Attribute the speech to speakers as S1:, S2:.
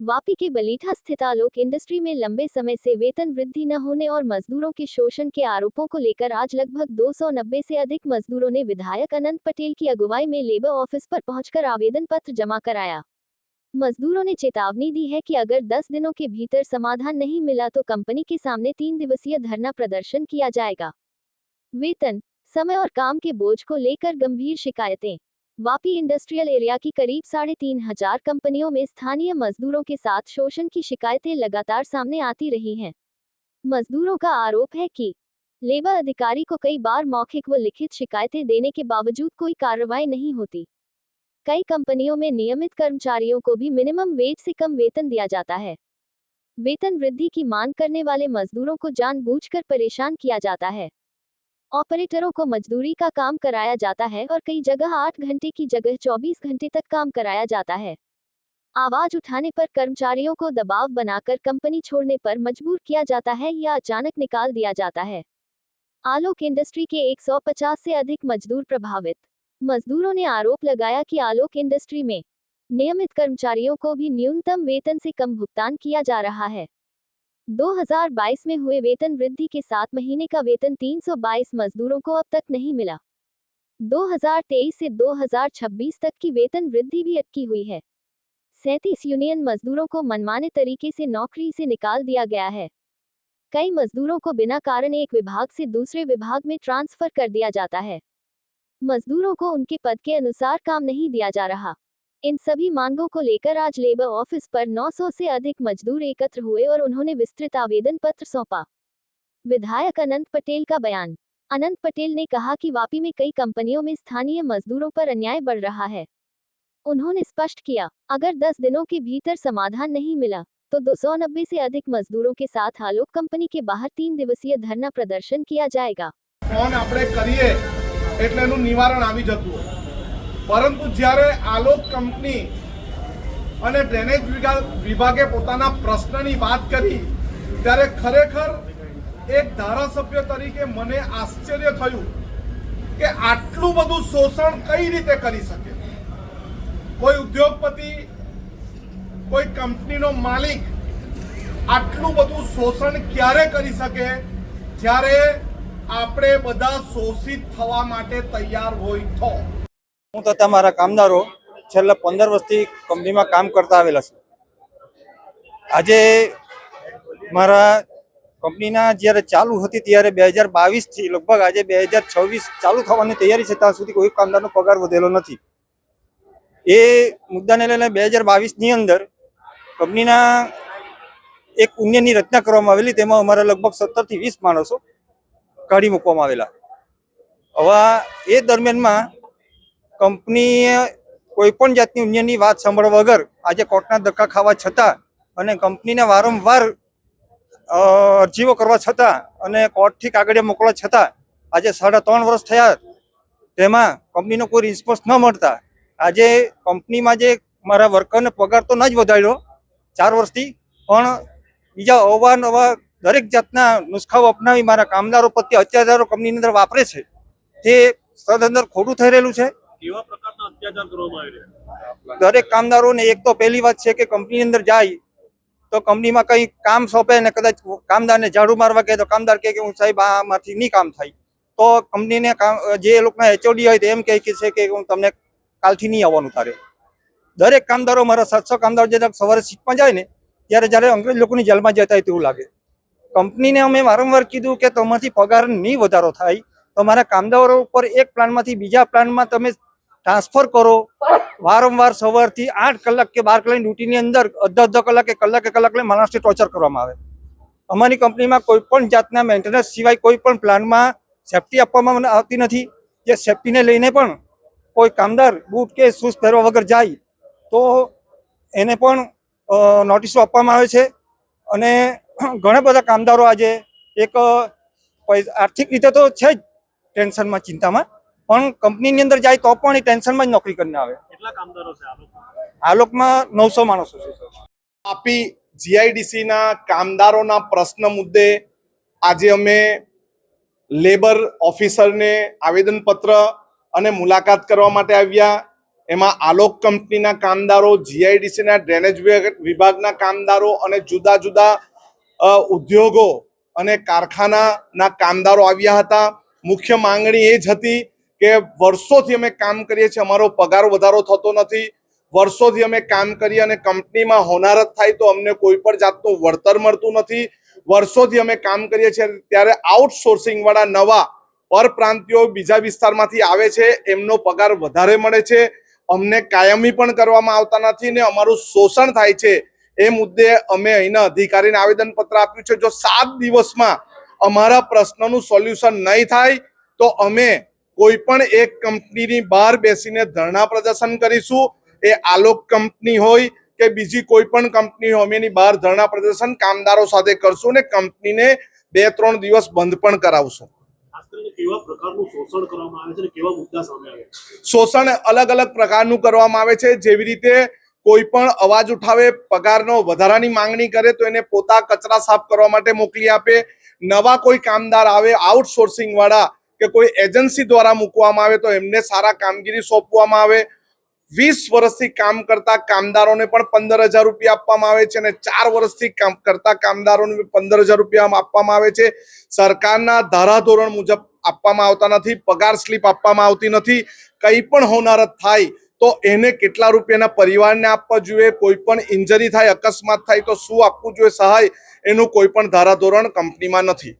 S1: वापी के बलीठा स्थित आलोक इंडस्ट्री में लंबे समय से वेतन वृद्धि न होने और मजदूरों के शोषण के आरोपों को लेकर आज लगभग 290 से अधिक मजदूरों ने विधायक अनंत पटेल की अगुवाई में लेबर ऑफिस पर पहुंचकर आवेदन पत्र जमा कराया। मजदूरों ने चेतावनी दी है कि अगर 10 दिनों के भीतर समाधान नहीं मिला तो कंपनी के सामने 3 दिवसीय धरना प्रदर्शन किया जाएगा। वेतन, समय और काम के बोझ को लेकर गंभीर शिकायतें। वापी इंडस्ट्रियल एरिया की करीब 3,500 कंपनियों में स्थानीय मजदूरों के साथ शोषण की शिकायतें लगातार सामने आती रही हैं। मजदूरों का आरोप है कि लेबर अधिकारी को कई बार मौखिक व लिखित शिकायतें देने के बावजूद कोई कार्रवाई नहीं होती। कई कंपनियों में नियमित कर्मचारियों को भी मिनिमम वेज से कम वेतन दिया जाता है। वेतन वृद्धि की मांग करने वाले मजदूरों को जानबूझकर परेशान किया जाता है। ऑपरेटरों को मजदूरी का काम कराया जाता है और कई जगह 8 घंटे की जगह 24 घंटे तक काम कराया जाता है। आवाज उठाने पर कर्मचारियों को दबाव बनाकर कंपनी छोड़ने पर मजबूर किया जाता है या अचानक निकाल दिया जाता है। आलोक इंडस्ट्री के 150 से अधिक मजदूर प्रभावित। मजदूरों ने आरोप लगाया कि आलोक इंडस्ट्री में नियमित कर्मचारियों को भी न्यूनतम वेतन से कम भुगतान किया जा रहा है। 2022 में हुए वेतन वृद्धि के 7 महीने का वेतन 322 मजदूरों को अब तक नहीं मिला। 2023 से 2026 तक की वेतन वृद्धि भी अटकी हुई है। 37 यूनियन मजदूरों को मनमाने तरीके से नौकरी से निकाल दिया गया है। कई मजदूरों को बिना कारण एक विभाग से दूसरे विभाग में ट्रांसफर कर दिया जाता है। मजदूरों को उनके पद के अनुसार काम नहीं दिया जा रहा। इन सभी मांगों को लेकर आज लेबर ऑफिस पर 900 से अधिक मजदूर एकत्र हुए और उन्होंने विस्तृत आवेदन पत्र सौंपा। विधायक अनंत पटेल का बयान। अनंत पटेल ने कहा कि वापी में कई कंपनियों में स्थानीय मजदूरों पर अन्याय बढ़ रहा है। उन्होंने स्पष्ट किया, अगर 10 दिनों के भीतर समाधान नहीं मिला तो 290 से अधिक मजदूरों के साथ आलोक कंपनी के बाहर 3 दिवसीय धरना प्रदर्शन किया जाएगा।
S2: फोन આપણે કરીએ એટલે એનું નિવારણ આવી જતું હોય, પરંતુ જ્યારે આલોક કંપની અને ડ્રેનેજ વિભાગે પોતાના પ્રશ્નની વાત કરી ત્યારે ખરેખર એક ધારાસભ્ય તરીકે મને આશ્ચર્ય થયું કે આટલું બધું શોષણ કઈ રીતે કરી શકે। કોઈ ઉદ્યોગપતિ, કોઈ કંપનીનો માલિક આટલું બધું શોષણ ક્યારે કરી શકે જ્યારે આપણે બધા શોષિત થવા માટે તૈયાર હોય તો।
S3: હું તથા મારા કામદારો છેલ્લા 15 વર્ષથી કંપનીમાં કામ કરતા આવેલા છે। આજે મારા કંપનીના જ્યારે ચાલુ હતી ત્યારે 2022 થી લગભગ આજે 2026 ચાલુ થવાની તૈયારી છે, ત્યાં સુધી કોઈ કામદારનો પગાર વધેલો નથી। એ મુદ્દાને લઈને 2022 ની અંદર કંપનીના એક યુનિયનની રચના કરવામાં આવેલી, તેમાં અમારા લગભગ 17 થી 20 માણસો કાઢી મૂકવામાં આવેલા। હવે એ દરમિયાનમાં કંપનીએ કોઈપણ જાતની યુનિયનની વાત સાંભળવા વગર આજે કોર્ટના ધક્કા ખાવા છતાં અને કંપનીને વારંવાર અરજીઓ કરવા છતાં અને કોર્ટથી કાગળિયા મોકલવા છતાં આજે 3.5 વર્ષ થયા, તેમાં કંપનીનો કોઈ રિસ્પોન્સ ન મળતા આજે કંપનીમાં જે મારા વર્કરને પગાર તો ન જ વધાર્યો 4 વર્ષથી, પણ બીજા અવારનવાર દરેક જાતના નુસ્ખાઓ અપનાવી મારા કામદારો પ્રત્યે અત્યાચારો કંપનીની અંદર વાપરે છે। તે સદંતર ખોટું થઈ રહેલું છે।
S4: કેવા પ્રકારના અત્યાચાર કરવામાં આવી રહ્યા?
S3: દરેક કામદારોને એક તો પહેલી વાત છે કે કંપની અંદર જાય તો કંપનીમાં કંઈ કામ સોંપે ને કદાચ કામદારને ઝાડુ મારવા કહે તો કામદાર કહે કે હું સાહેબ આમાંથી નહીં કામ થાય, તો કંપનીને જે લોકોના એચઓડી હોય તો એમ કહે છે કે હું તમને કાલથી નહીં આવવાનું તારે। દરેક કામદારો મારા 700 કામદારો જે સવારે શિફ્ટમાં જાય ને ત્યારે જ્યારે અંગ્રેજ લોકોની જેલમાં જતા હોય તેવું લાગે। કંપનીને અમે વારંવાર કીધું કે તમારાથી પગાર નહીં વધારો થાય, તમારા કામદારો ઉપર એક પ્લાનમાંથી બીજા પ્લાનમાં તમે ટ્રાન્સફર કરો। વારંવાર સવારથી 8 કલાક કે 12 કલાકની ડ્યુટીની અંદર અડધા કલાકે કલાક લઈ માણસને ટોર્ચર કરવામાં આવે। અમારી કંપનીમાં કોઈ પણ જાતના મેન્ટેનન્સ સિવાય કોઈ પણ પ્લાનમાં સેફટી આપવામાં આવતી નથી। જે સેફટીને લઈને પણ કોઈ કામદાર બૂટ કે શૂઝ પહેરવા વગર જાય તો એને પણ નોટિસો આપવામાં આવે છે। અને ઘણા બધા કામદારો આજે એક આર્થિક રીતે તો છે જ ટેન્શનમાં, ચિંતામાં, પણ કંપનીની અંદર જાય તો પણ એ ટેન્શનમાં જ નોકરી કરીને આવે।
S4: કેટલા કામદારો છે
S3: આલોકમાં 900 માણસો છે સર।
S2: આપી જીઆઈડીસીના કામદારોના પ્રશ્ન મુદ્દે આજે અમે લેબર ઓફિસરને આવેદનપત્ર અને મુલાકાત કરવા માટે આવ્યા। એમાં આલોક કંપનીના કામદારો, જીઆઈડીસીના ડ્રેનેજ વિભાગના કામદારો અને જુદા જુદા ઉદ્યોગો અને કારખાનાના કામદારો આવ્યા હતા. મુખ્ય માંગણી એ જ હતી કે વર્ષોથી અમે કામ કરીએ છીએ, અમારો પગાર વધારો થતો નથી. વર્ષોથી અમે કામ કરીએ અને કંપનીમાં હોનારત થાય તો અમને કોઈ પણ જાતનું વળતર મળતું નથી. વર્ષોથી અમે કામ કરીએ છીએ ત્યારે આઉટસોર્સિંગ વાળા નવા પરપ્રાંતિયો બીજા વિસ્તારમાંથી આવે છે, એમનો પગાર વધારે મળે છે. અમને કાયમી પણ કરવામાં આવતા નથી ને અમારું શોષણ થાય છે. એ મુદ્દે અમે અહીંના અધિકારીને આવેદનપત્ર આપ્યું છે. જો 7 દિવસમાં અમારા પ્રશ્નનું સોલ્યુશન નહીં થાય તો અમે કોઈ પણ એક કંપનીની બહાર બેસીને ધરણા પ્રદર્શન કરીશું. એ આલોક કંપની હોય કે બીજી કોઈ પણ કંપની હોય, અમે એની બહાર ધરણા પ્રદર્શન કામદારો સાથે કરશું ને કંપનીને 2-3 દિવસ બંધ પણ કરાવશું.
S4: ખાસ કરીને કેવા પ્રકારનું શોષણ કરવામાં આવે છે અને કેવા મુદ્દા સામે આવે છે?
S2: શોષણ અલગ અલગ પ્રકારનું કરવામાં આવે છે. જેવી રીતે કોઈ પણ અવાજ ઉઠાવે, પગારનો વધારાની માંગણી કરે તો એને પોતા કચરા સાફ કરવા માટે મોકલી આપે. નવા કોઈ કામદાર આવે આઉટસોર્સિંગ વાળા કે કોઈ એજન્સી દ્વારા મૂકવામાં આવે તો એમને સારા કામગીરી સોંપવામાં આવે. 20 વર્ષથી કામ કરતા કામદારોને પણ 15,000 રૂપિયા આપવામાં આવે છે અને 4 વર્ષથી કામ કરતા કામદારોને 15,000 રૂપિયા આપવામાં આવે છે. સરકારના ધારાધોરણ મુજબ આપવામાં આવતા નથી, પગાર સ્લીપ આપવામાં આવતી નથી. કંઈ પણ હોનારત થાય તો એને કેટલા રૂપિયાના પરિવારને આપવા જોઈએ, કોઈ પણ ઇન્જરી થાય, અકસ્માત થાય તો શું આપવું જોઈએ સહાય, એનું કોઈ પણ ધારાધોરણ કંપનીમાં નથી.